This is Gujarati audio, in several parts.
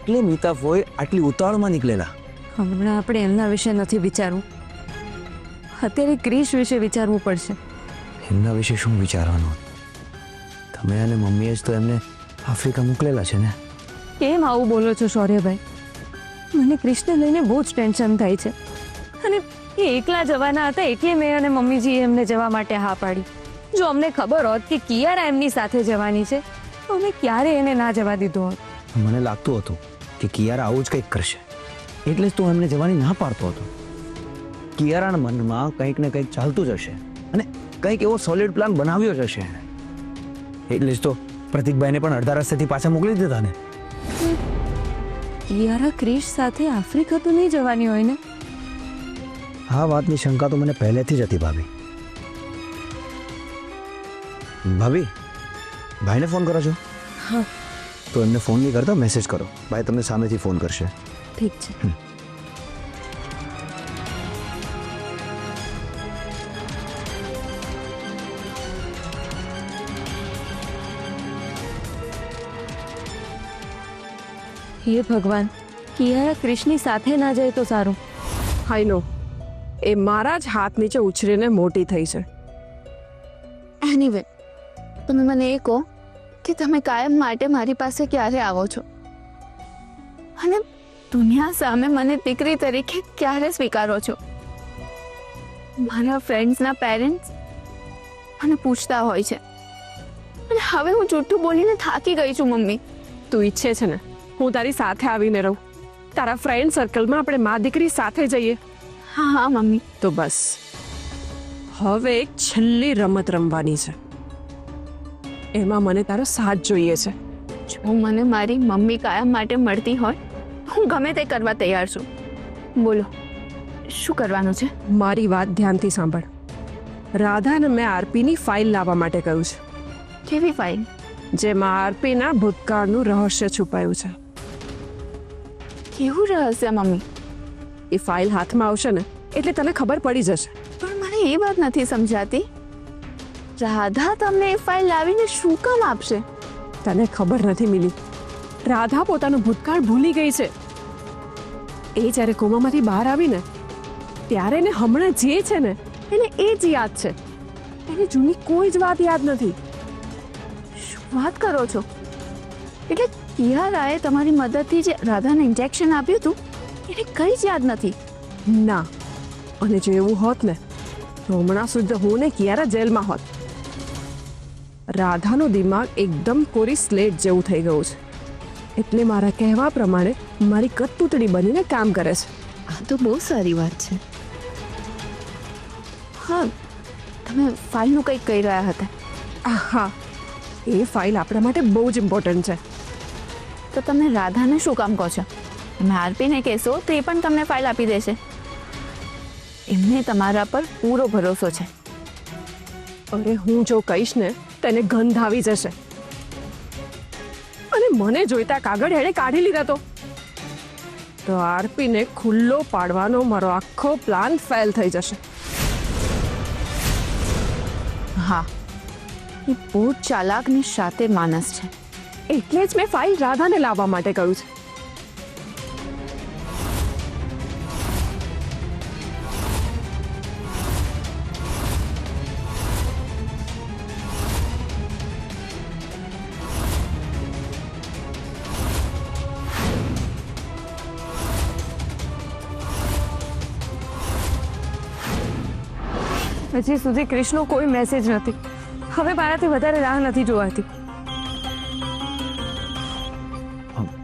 એટલે મીતા ફોય આટલી ઉતાવળમાં નીકળેલા? હમણાં આપણે એમના વિશે નથી વિચારવું, અત્યારે ક્રિશ વિશે વિચારવું પડશે. એમના વિશે શું વિચારવાનું? તમે અને મમ્મીએ જ તો એમને આફ્રિકા મોકલેલા છે ને. કેમ આવું બોલો છો શૌર્યભાઈ? મને ક્રિશને લઈને બહુ જ ટેન્શન થાય છે, અને એ એકલા જવાના હતા એટલે મેં અને મમ્મીજીએ એમને જવા માટે હા પાડી. જો અમને ખબર હોત કે કિયારા એમની સાથે જવાની છે તો અમે ક્યારે એને ના જવા દીધો હોત. મને લાગતું હતું કે કિયારા આવું જ કંઈક કરશે, એટલે જ તો એમને જવાની ના પાડતો હતો. કિયારાના મનમાં કંઈક ને કંઈક ચાલતું જ હશે અને કંઈક એવો સોલિડ પ્લાન બનાવ્યો જ હશે. એટલે જ તો પ્રતિકભાઈને પણ અડધા રસ્તેથી પાછા મોકલી દીધા ને. કિયારા ક્રિશ સાથે આફ્રિકા તો નહીં જવાની હોય ને? આ વાતની શંકા તો મને પહેલેથી જ હતી ભાભી. ભાભી, ભાઈને ફોન કરો છો? હા. તો એમને ફોન નહીં કરતા, મેસેજ કરો. ભાઈ તમને સામેથી ફોન કરશે. ઠીક છે. હે ભગવાન, કિયારા ક્રિશની સાથે ના જાય તો સારું. આઈ નો, એ મારા જ હાથ નીચે ઉછરીને મોટી થઈ છે. એનીવે, તમે મને એ કહો કે તમે કાયમ માટે મારી પાસે ક્યારે આવો છો, અને દુનિયા સામે મને દીકરી તરીકે ક્યારે સ્વીકારો છો? મારા ફ્રેન્ડ્સના પેરેન્ટ્સ મને પૂછતા હોય છે, અને હવે હું જૂઠું બોલીને થાકી ગઈ છું. મમ્મી, તું ઈચ્છે છે ને હું તારી સાથે આવીને રહું, તારા ફ્રેન્ડ સર્કલમાં આપણે મા દીકરી સાથે જઈએ? હા હા મમ્મી. તો બસ, હવે એક છેલ્લી રમત રમવાની છે, એમાં મને તારો સાથ જોઈએ છે. જો મને મારી મમ્મી કાયમ માટે મળતી હોય, હું ગમે તે કરવા તૈયાર છું. બોલો, શું કરવાનું છે? મારી વાત ધ્યાનથી સાંભળ. રાધાને મેં આરપીની ફાઇલ લાવવા માટે કહ્યું છે, કેવી ફાઇલ? જેમાં આરપીના ભૂતકાળનું રહસ્ય છુપાયું છે. કેવું રહસ્ય મમ્મી? એ ફાઇલ હાથમાં આવશે ને એટલે તને ખબર પડી જશે. પણ મને એ વાત નથી સમજાતી, રાધા તમને એ ફાઇલ લાવીને શું કામ આપશે? તને ખબર નથી મિલી, રાધા પોતાનું ભૂતકાળ ભૂલી ગઈ છે. એ જ્યારે કોમામાંથી બહાર આવી ને ત્યારે એને હમણાં જે છે ને એને એ જ યાદ છે, એને જૂની કોઈ જ વાત યાદ નથી. શું વાત કરો છો? એટલે કિયારાએ તમારી મદદથી જે રાધાને ઇન્જેક્શન આપ્યું હતું એને કંઈ જ યાદ નથી? ના, અને જો એવું હોત ને તો હમણાં સુધી હું ને કિયારા જેલમાં હોત. રાધાનું દિમાગ એકદમ કોરી સ્લેટ જેવું થઈ ગયું છે, એટલે મારા કહેવા પ્રમાણે મારી કઠપૂતળી બનીને કામ કરે છે. આ તો બહુ સારી વાત છે. હા, તમે ફાઇલનું કંઈક કહી રહ્યા હતા. હા, એ ફાઇલ આપણા માટે બહુ જ ઇમ્પોર્ટન્ટ છે. તો તમે રાધાને શું કામ કહો છો? તમે આરપીને કહેશો તો એ પણ તમને ફાઇલ આપી દેશે. એમને તમારા પર પૂરો ભરોસો છે. અરે હું જો કહીશ ને તેને ગંધ આવી જશે, અને મને જોઈતા કાગળ એણે કાઢી લીધા તો આરપીને ખુલ્લો પાડવાનો મારો આખો પ્લાન ફેલ થઈ જશે. હા, એ બહુ ચાલાક ને શાતિર માણસ છે. એટલે જ મેં ફાઇલ રાધાને લાવવા માટે કહ્યું છે. હજી સુધી ક્રિશનો કોઈ મેસેજ નથી. હવે મારાથી વધારે રાહ નથી જોવાતી.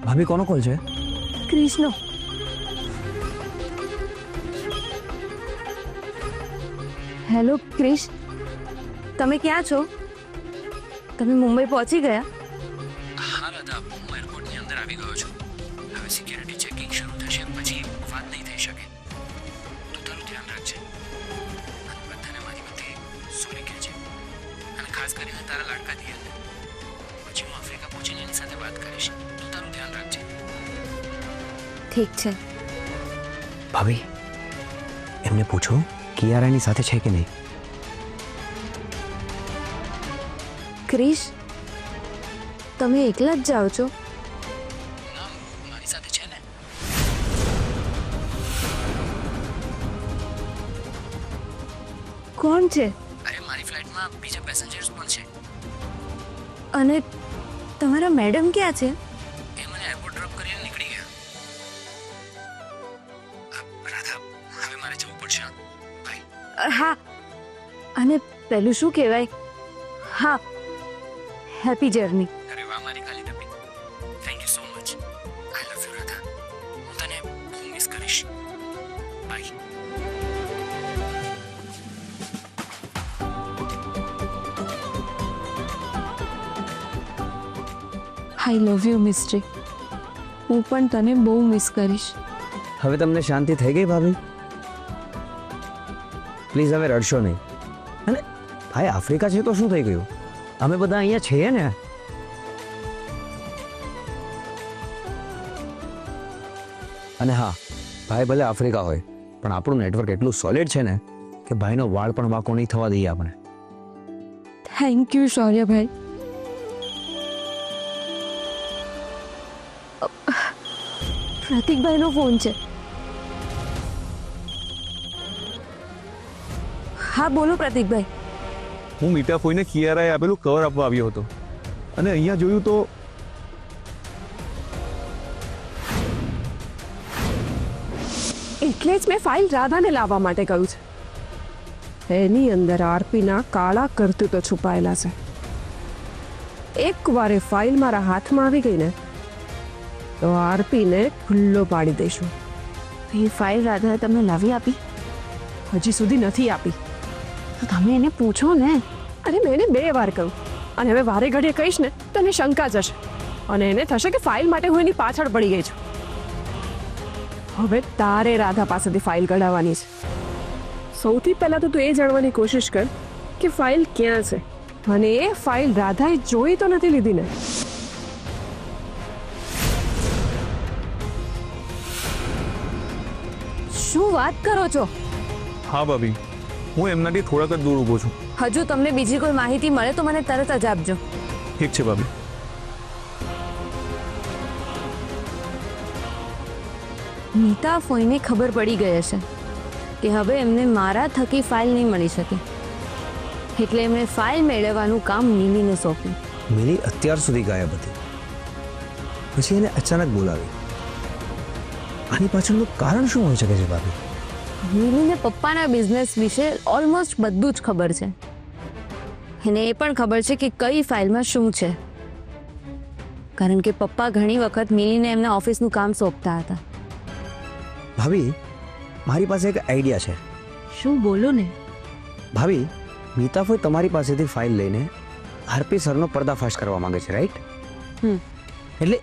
ભાભી, કોનો કોલ છે? ક્રિશનો. હેલો ક્રિશ, તમે ક્યાં છો? તમે મુંબઈ પહોંચી ગયા? હા રાધા, હું એરપોર્ટની અંદર આવી ગયો છું. હવે સિક્યુરિટી ચેકિંગ શરૂ થશે પછી વાત નહીં થઈ શકે. તું તારું ધ્યાન રાખજે અને બધાને મારી વતી સોરી કહેજે, અને ખાસ કરીને તારા લાડકા દિયાને. પછી હું આફ્રિકા પહોંચીને એની સાથે વાત કરીશ. તું તારું ધ્યાન રાખજે. ઠીક છે. ભાભી, એમને પૂછો કિયારાની સાથે છે કે નહીં. ક્રિશ, તમે એકલા જ જાઓ છો? મારી કોણ છે? અરે મારી ફ્લાઇટમાં બીજા પેસેન્જર્સ પણ છે. અને તમારા મેડમ ક્યાં છે? એ મને એરપોર્ટ ડ્રોપ કરીને નીકળી ગયા. રાધા, હવે મારે જવું પડશે. બાય. હા, અને પેલું શું કહેવાય? હા, હેપી જર્ની. અરે વાહ મારી ખાલી ટપી. Thank you so much. I love you Radha. હું તને બહુ મિસ કરીશ. Bye. I love you mystery. હું પણ તને બહુ મિસ કરીશ. હવે તમને શાંતિ થઈ ગઈ ભાભી? પ્લીઝ હવે રડશો નહીં. અને ભાઈ આફ્રિકા છે તો શું થઈ ગયું? અમે બધા અહીંયા છીએ ને. અને હા, ભાઈ ભલે આફ્રિકા હોય પણ આપણું નેટવર્ક એટલું સોલિડ છે ને કે ભાઈનો વાળ પણ વાંકો નહીં થવા દઈએ આપણે. થેન્ક યુ શૌર્યભાઈ. પ્રતિકભાઈનો ફોન છે. હા બોલો પ્રતિકભાઈ. હું મીઠા ફોઈને કિયારાએ આપેલું કવર આપવા આવ્યો હતો અને અહીંયા જોયું તો એટલે જ મેં ફાઇલ રાધાને લાવવા માટે કહ્યું છે. એની અંદર આરપીના કાળા કરતૂતો છુપાયેલા છે. એકવાર એ ફાઇલ મારા હાથમાં આવી ગઈ ને તો આરપીને ખુલ્લો પાડી દઈશું. એ ફાઇલ રાધાએ તમને લાવી આપી? હજી સુધી નથી આપી. તો તમે એને પૂછો ને. અરે મેં એને 2 વાર કહ્યું અને હવે વારે ઘડીએ કહીશ ને તો એને શંકા જશે અને એને થશે કે ફાઇલ માટે હું એની પાછળ પડી ગઈ છું. હવે તારે રાધા પાસેથી ફાઇલ કઢાવવાની છે. સૌથી પહેલા તો તું એ જાણવાની કોશિશ કર કે ફાઇલ ક્યાં છે અને એ ફાઇલ રાધાએ જોઈ તો નથી લીધી ને. શું વાત કરો છો? હા ભાભી, હું એમનાથી થોડાક જ દૂર ઊભો છું. હજુ તમને બીજી કોઈ માહિતી મળે તો મને તરત જ આપજો. ઠીક છે ભાભી. નીતા ફોઈને ખબર પડી ગઈ હશે કે હવે એમને મારા થકી ફાઇલ નહીં મળી શકે, એટલે એમણે ફાઇલ મેળવવાનું કામ મિલીને સોંપ્યું. મિલી અત્યાર સુધી ગાયબ હતી, પછી એને અચાનક બોલાવી. આની પાછળનું કારણ શું હોઈ શકે છે ભાભી? મિલીને પપ્પાના બિઝનેસ વિશે ઓલમોસ્ટ બધું જ ખબર છે. એને એ પણ ખબર છે કે કઈ ફાઇલમાં શું છે, કારણ કે પપ્પા ઘણી વખત મિલીને એમના ઓફિસનું કામ સોંપતા હતા. ભાભી, મારી પાસે એક આઈડિયા છે. શું? બોલો ને. ભાભી, મીતાફોઈ તમારી પાસેથી ફાઇલ લઈને આરપી સરનો પર્દાફાશ કરવા માંગે છે, રાઈટ? એટલે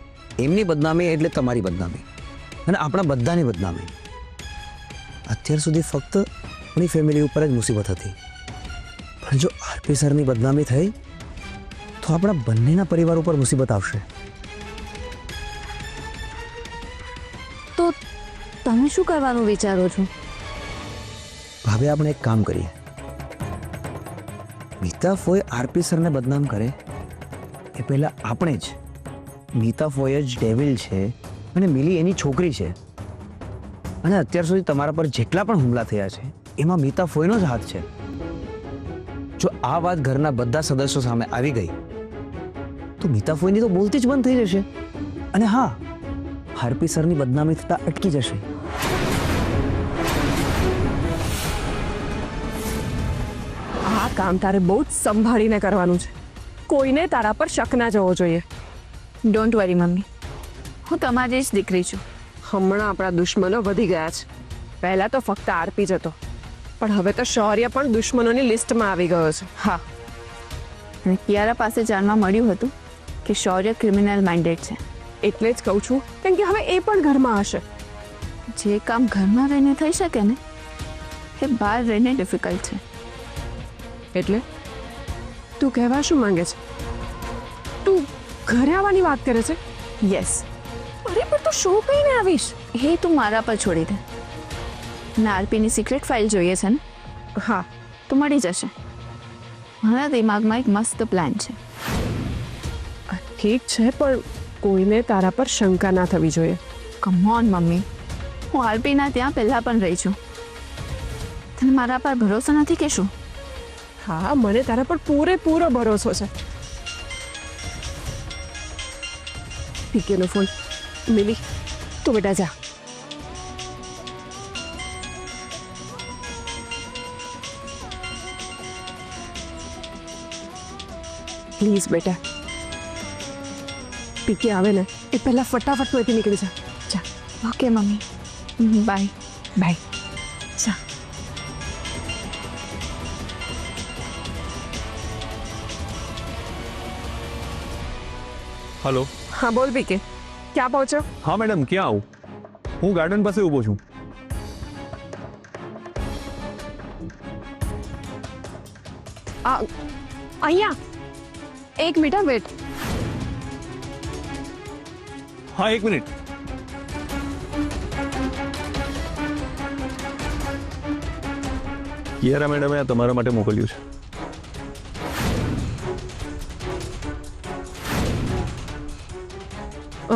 એમની બદનામી એટલે તમારી બદનામી અને આપણા બધાની બદનામી. અત્યાર સુધી ફક્ત આપણી ફેમિલી ઉપર જ મુસીબત હતી, પણ જો આરપી સરની બદનામી થઈ તો આપણા બંનેના પરિવાર ઉપર મુસીબત આવશે. તો તમે શું કરવાનું વિચારો છો? ભાભી, આપણે એક કામ કરીએ. મીતાફોઈ આરપી સરને બદનામ કરે એ પહેલા આપણે જ મીતાફોઈ જ ડેવિલ છે અને મિલી એની છોકરી છે, અને અત્યાર સુધી તમારા પર જેટલા પણ હુમલા થયા છે એમાં મીતાફોઈનો જ હાથ છે. જો આ વાત ઘરના બધા સદસ્યો સામે આવી ગઈ તો મીતાફોઈની તો બોલતી જ બંધ થઈ જશે, અને હા, આરપી સરની બદનામી થતા અટકી જશે. આ કામ તારે બહુ જ સંભાળીને કરવાનું છે. કોઈને તારા પર શક ના જવો જોઈએ. ડોન્ટ વરી મમ્મી, હું તમારી જ દીકરી છું. હમણાં આપણા દુશ્મનો વધી ગયા છે. પહેલા તો ફક્ત આરપી જ હતો, પણ હવે તો શૌર્ય પણ દુશ્મનોની લિસ્ટમાં આવી ગયો છે. હા, અને કિયારા પાસે જાણવા મળ્યું હતું કે શૌર્ય ક્રિમિનલ માઇન્ડેડ છે. એટલે જ કહું છું કેમ કે હવે એ પણ ઘરમાં હશે. જે કામ ઘરમાં રહીને થઈ શકે ને એ બહાર રહીને ડિફિકલ્ટ છે. એટલે તું કહેવા શું માંગે છે? તું ઘરે આવવાની વાત કરે છે? યસ. અરે પણ તું શું કહીને આવીશ? એ તું મારા પર છોડી દે. અને આરપીની સિક્રેટ ફાઇલ જોઈએ છે ને? હા, તો મળી જશે. મારા દિમાગમાં એક મસ્ત પ્લાન છે. ઠીક છે, પણ કોઈને તારા પર શંકા ના થવી જોઈએ. કમ ઓન મમ્મી, હું આરપીના ત્યાં પહેલા પણ રહી છું. તને મારા પર ભરોસો નથી કે શું? હા મને તારા પર પૂરેપૂરો ભરોસો છે. પીકેનો ફોન. મિલી તું બેટા જા. પ્લીઝ બેટા, પીકે આવે ને એ પહેલા ફટાફટ તું અહીંથી નીકળી જા. જા. Okay mummy, bye. બાય. જા. હલો. હા બોલ પીકે, ક્યાં પહોંચ્યો? હા મેડમ, ક્યાં આવું? હું ગાર્ડન પાસે ઊભો છું. અહીંયા એક મિનિટ વેટ. હા, એક મિનિટ. કિયારા મેડમે આ તમારા માટે મોકલ્યું છે.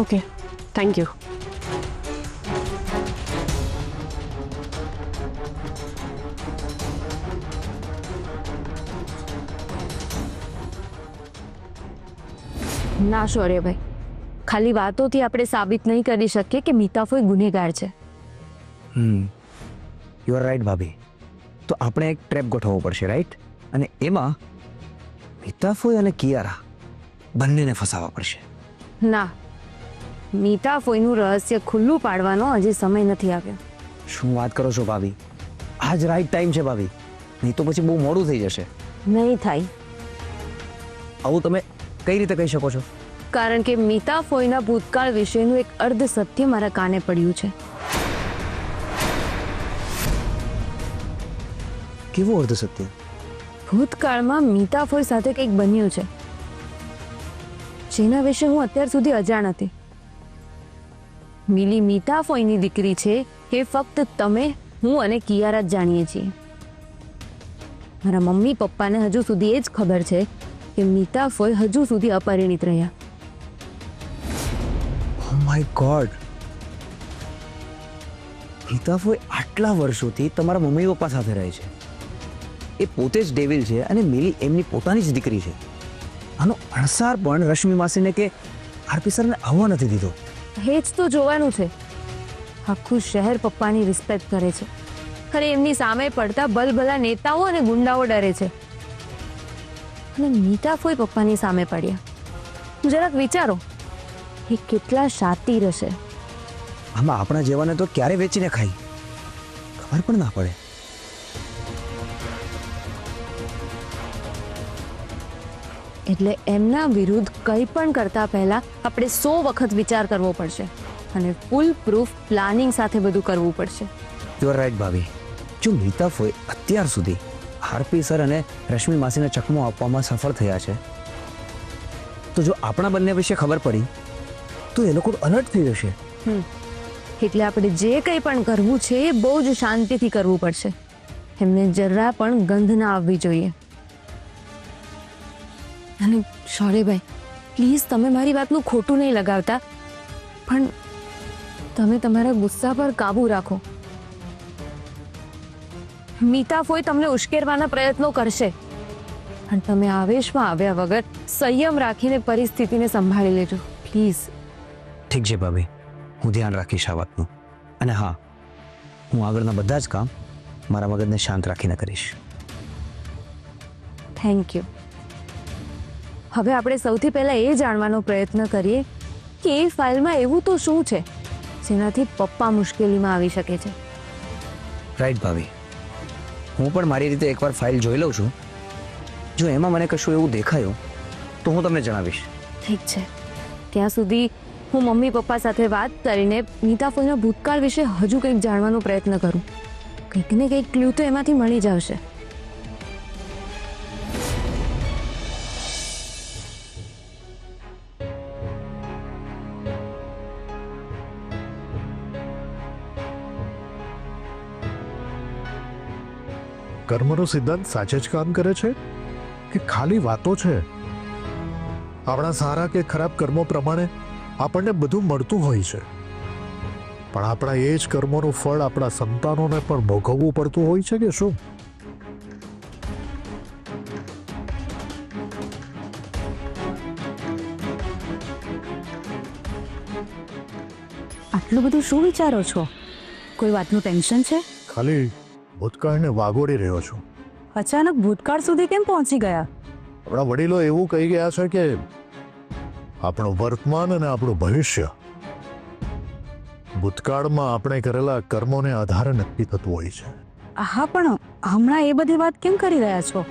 Okay, thank you. ના શૌર્યભાઈ, ખાલી વાતોથી આપણે સાબિત નહીં કરી શકીએ કે મીતાફોઈ ગુનેગાર છે. યુ આર રાઈટ ભાભી. તો આપણે એક ટ્રેપ ગોઠવવો પડશે, રાઈટ? અને એમાં મીતાફોઈ અને કિયારા બંનેને ફસાવવા પડશે. ના, મીતાફોઈનું રહસ્ય ખુલ્લું પાડવાનો હજી સમય નથી આવ્યો. શું વાત કરો છો ભાભી? આજ રાઈટ ટાઈમ છે ભાભી, નહીં તો પછી બહુ મોડું થઈ જશે. નહીં થાય, આવું તમે કઈ રીતે કહી શકો છો? કારણ કે મીતાફોઈના ભૂતકાળ વિશેનું એક અર્ધ સત્ય મારા કાને પડ્યું છે. કેવું અર્ધ સત્ય? ભૂતકાળમાં મીતાફોઈ સાથે કંઈક બન્યું છે જેના વિશે હું અત્યાર સુધી અજાણ હતી. મિલી મીતાફોઈની દીકરી છે એ ફક્ત તમે, હું અને કિયારા જ જાણીએ છીએ. મારા મમ્મી પપ્પાને હજુ સુધી એ જ ખબર છે કે મીતાફોઈ હજુ સુધી અપરિણિત રહ્યા. Oh my God! મીતાફોઈ આટલા વર્ષોથી તમારા મમ્મી પપ્પા સાથે રહે છે. એ પોતે જ ડેવિલ છે અને મિલી એમની પોતાની જ દીકરી છે. આનો અણસાર પણ રશ્મિ માસીને કે આરપી સરને આવવા નથી દીધો. એ જ તો જોવાનું છે. આખું શહેર પપ્પાની રિસ્પેક્ટ કરે છે, ખરે એમની સામે પડતા ભલભલા નેતાઓ અને ગુંડાઓ ડરે છે. અને મીતાફોઈ પપ્પાની સામે પડ્યા. જરાક વિચારો, એ કેટલા શાતીર હશે. આમાં આપણા જેવાને તો ક્યારે વેચીને ખાઈ ખબર પણ ના પડે. એટલે એમના વિરુદ્ધ કંઈ પણ કરતા પહેલા આપણે 100 વખત વિચાર કરવો પડશે અને ફૂલ પ્રૂફ પ્લાનિંગ સાથે બધું કરવું પડશે. યુ આર રાઈટ ભાભી. જો મીતાફોઈ અત્યાર સુધી આરપી સર અને રશ્મિ માસીને ચકમો આપવામાં સફળ થયા છે, તો જો આપણા બંને વિશે ખબર પડી તો એ લોકો અલર્ટ થઈ જશે. એટલે આપણે જે કંઈ પણ કરવું છે એ બહુ જ શાંતિથી કરવું પડશે. એમને જરા પણ ગંધ ના આવવી જોઈએ. અને શૌર્યભાઈ, પ્લીઝ તમે મારી વાતનું ખોટું નહીં લગાવતા, પણ તમે તમારા ગુસ્સા પર કાબુ રાખો. મીતાફોઈ તમને ઉશ્કેરવાના પ્રયત્નો કરશે, અને તમે આવેશમાં આવ્યા વગર સંયમ રાખીને પરિસ્થિતિને સંભાળી લેજો પ્લીઝ. ઠીક છે ભાભી, હું ધ્યાન રાખીશ આ વાતનું. અને હા, હું આગળના બધા જ કામ મારા મગજને શાંત રાખીને કરીશ. Thank you. હવે આપણે સૌથી પહેલા એ જાણવાનો પ્રયત્ન કરીએ કે એ ફાઇલમાં એવું તો શું છે જેનાથી પપ્પા મુશ્કેલીમાં આવી શકે છે. રાઈટ ભાભી, હું પણ મારી રીતે એકવાર ફાઇલ જોઈ લઉં છું. જો એમાં મને કશું એવું દેખાયું તો હું તમને જણાવીશ. ઠીક છે, ત્યાં સુધી હું મમ્મી પપ્પા સાથે વાત કરીને મીતાફોઈના ભૂતકાળ વિશે હજુ કંઈક જાણવાનો પ્રયત્ન કરું. કંઈક ને કંઈક ક્લ્યુ તો એમાંથી મળી જ આવશે. કર્મનો સિદ્ધાંત સાચે જ કામ કરે છે કે ખાલી વાતો છે? આપણા સારા કે ખરાબ કર્મો પ્રમાણે આપણને બધું મળતું હોય છે, પણ આપણા એ જ કર્મોનું ફળ આપણા સંતાનોને પણ ભોગવવું પડતું હોય છે કે શું? આટલું બધું શું વિચારો છો? કોઈ વાતનું ટેન્શન છે? ખાલી ભૂતકાળને વાગોડી રહ્યો છું. અચાનક ભૂતકાળ સુધી કેમ પહોંચી ગયા? આપણા વડીલો એવું કહી ગયા છે કે આપણું વર્તમાન અને આપણું ભવિષ્ય ભૂતકાળમાં આપણે કરેલા કર્મોને આધારે નક્કી થતું હોય છે. હા, પણ હમણાં એ બધી વાત કેમ કરી રહ્યા છો?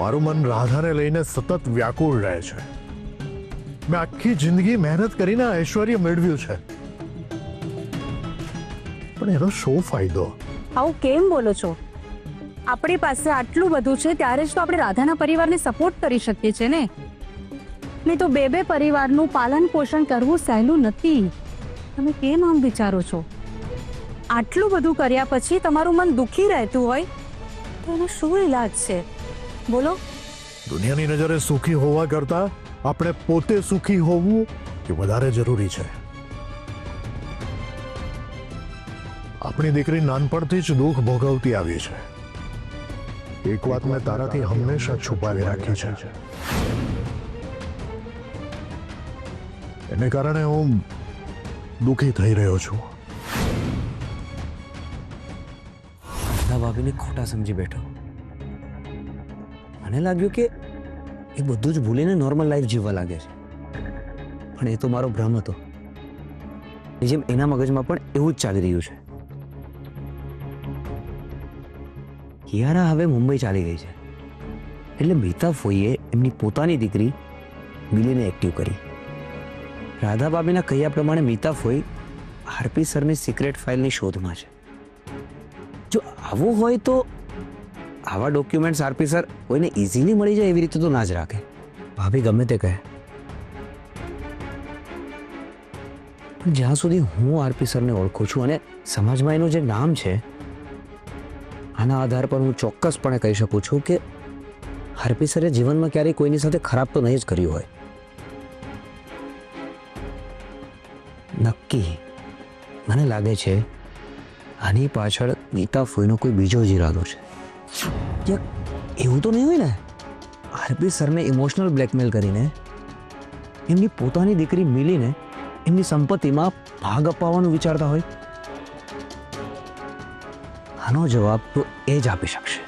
મારું મન રાધાને લઈને સતત વ્યાકુળ રહે છે. મેં આખી જિંદગી મહેનત કરીને આ ઐશ્વર્ય મેળવ્યું છે, પણ એનો શું ફાયદો? આવું કેમ બોલો છો? આપણી પાસે આટલું બધું છે ત્યારે જ તો આપણે રાધાના પરિવારને સપોર્ટ કરી શકીએ છીએ ને. નહીં તો બે પરિવારનું પાલન પોષણ કરવું સહેલું નથી. તમે કેમ આમ વિચારો છો? આટલું બધું કર્યા પછી તમારું મન દુખી રહેતું હોય તો એનો શું ઈલાજ છે? બોલો. દુનિયાની નજરે સુખી હોવા કરતા આપણે પોતે સુખી હોવું એ વધારે જરૂરી છે. આપણી દીકરી નાનપણથી જ દુઃખ ભોગવતી આવી છે. એક વાત મેં તારાથી હંમેશા છુપાવી રાખી છે. એને કારણે હું દુઃખી થઈ રહ્યો છું. રાધા ભાભીને ખોટા સમજી બેઠો. મને લાગ્યું કે એ બધું જ ભૂલીને નોર્મલ લાઈફ જીવવા લાગે છે, પણ એ તો મારો ભ્રમ હતો. જેમ એના મગજમાં પણ એવું જ ચાલી રહ્યું છે. કિયારા હવે મુંબઈ ચાલી ગઈ છે, એટલે મીતા ફોઈએ એમની પોતાની દીકરી મિલીને એક્ટિવ કરી. રાધા ભાભીના કહ્યા પ્રમાણે મીતા ફોઈ આરપી સરની સિક્રેટ ફાઇલની શોધમાં છે. જો આવું હોય તો આવા ડોક્યુમેન્ટ્સ આરપી સર કોઈને ઇઝીલી મળી જાય એવી રીતે તો ના જ રાખે. ભાભી ગમે તે કહે, પણ જ્યાં સુધી હું આરપી સરને ઓળખું છું અને સમાજમાં એનું જે નામ છે, આના આધાર પર હું ચોક્કસપણે કહી શકું છું કે આરપી સરે જીવનમાં ક્યારેય કોઈની સાથે ખરાબ તો નહીં જ કર્યું હોય. નક્કી મને લાગે છે આની પાછળ મીતા ફોઈનો કોઈ બીજો જ ઈરાદો છે. એવું તો નહીં હોય ને આરપી સરને ઇમોશનલ બ્લેકમેલ કરીને એમની પોતાની દીકરી મિલીને એમની સંપત્તિમાં ભાગ અપાવવાનું વિચારતા હોય? આનો જવાબ તો એ જ આપી શકશે.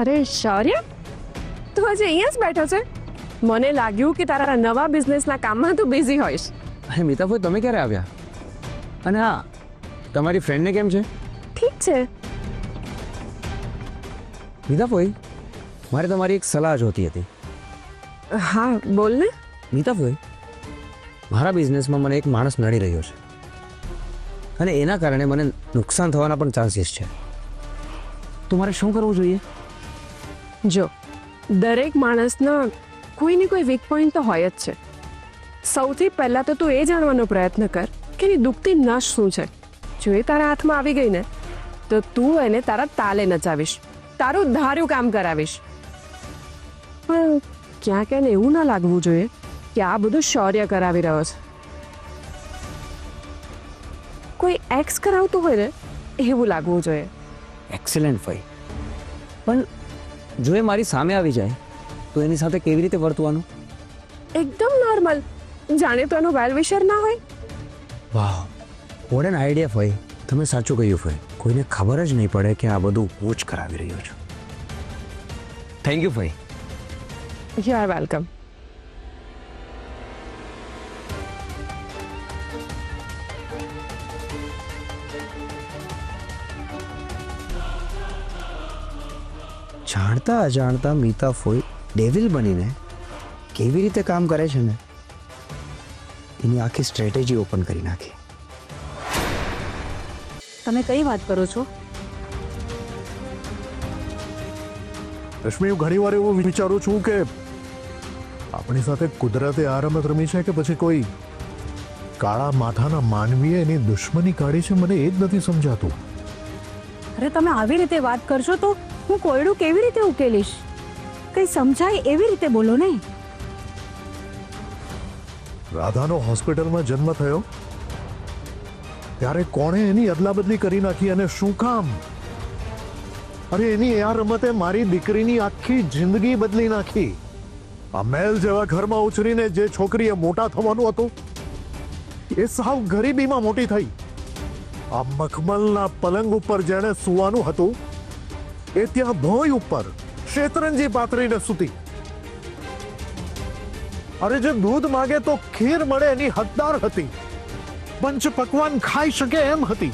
અરે શૌર્ય, તું હજી અહીંયા જ બેઠો છે? મને લાગ્યું કે તારા નવા બિઝનેસના કામમાં તું બિઝી હોઈશ. અરે મીતાભાઈ, તમે ક્યારે આવ્યા? અને હા, તમારી ફ્રેન્ડને કેમ છે? ઠીક છે. મીતાભાઈ, મારે તમારી એક સલાહ જોતી હતી. હા, બોલ ને. મીતાભાઈ, મારા બિઝનેસમાં મને એક માણસ નડી રહ્યો છે અને એના કારણે મને નુકસાન થવાના પણ ચાન્સીસ છે. તો મારે શું કરવું જોઈએ? જો, દરેક માણસના કોઈ ને કોઈ વીક પોઈન્ટ તો હોય જ છે. સૌથી પહેલા તો તું એ જાણવાનો પ્રયત્ન કર કે એની દુખતી નસ શું છે. જો એ તારા હાથમાં આવી ગઈ ને તો તું એને તારા તાલે નચાવીશ, તારું ધાર્યું કામ કરાવીશ. પણ ક્યાંક એને એવું ના લાગવું જોઈએ કે આ બધું શૌર્ય કરાવી રહ્યો છે. કોઈ એક્સ કરાવતું હોય ને એવું લાગવું જોઈએ. એક્સેલન્ટ ભાઈ, પણ જો એ મારી સામે આવી જાય તો એની સાથે કેવી રીતે વર્તવાનું? એકદમ નોર્મલ, જાણે તો એનો વેલ વિશર ના હોય. વાહ, વોટ એન આઈડિયા ભાઈ. તમે સાચું કહ્યું ભાઈ. કોઈને ખબર જ નહીં પડે કે આ બધું હું જ કરાવી રહ્યો છું. થેન્ક યુ ભાઈ. You are welcome. જાણતા અજાણતા મીતા ફોઈ ડેવિલ બનીને કેવી રીતે કામ કરે છે ને એની આખી સ્ટ્રેટેજી ઓપન કરી નાખી. તમે કઈ વાત કરો છો? રશ્મિ, હું ઘણી વાર એવું વિચારું છું કે આપણી સાથે કુદરતે આ રમત રમી છે કે પછી કોઈ કાળા માથાના માનવીએ એની દુશ્મની કાઢી છે. મને એ જ નથી સમજાતું. અરે તમે આવી રીતે વાત કરશો તો હું કોયડું કેવી રીતે ઉકેલીશ? કઈ સમજાય એવી રીતે બોલો ને. રાધાનો હોસ્પિટલમાં જન્મ થયો ત્યારે કોણે એની અદલા બદલી કરી નાખી અને શું કામ? અરે એની આ રમતે મારી દીકરીની આખી જિંદગી બદલી નાખી. આ મહેલ જેવા ઘરમાં ઉછરીને જે છોકરીએ મોટા થવાનું હતું એ સાવ ગરીબીમાં મોટી થઈ. આ મખમલના પલંગ ઉપર જેણે સૂવાનું હતું એ ત્યાં ભોંય ઉપર શેતરંજી પાથરીને સૂતી. અરે જે દૂધ માગે તો ખીર મળે એની હકદાર હતી. પંચ પકવાન ખાઈ શકે એમ હતી.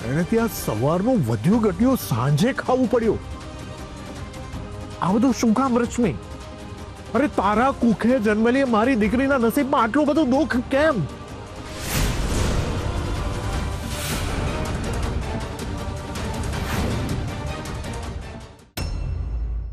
એને ત્યાં સવારનું વધ્યું ઘટ્યું સાંજે ખાવું પડ્યું. આ બધું શું કામ રશ્મિ? અરે તારા કુખે જન્મેલી મારી દીકરીના નસીબમાં આટલું બધું દુઃખ કેમ?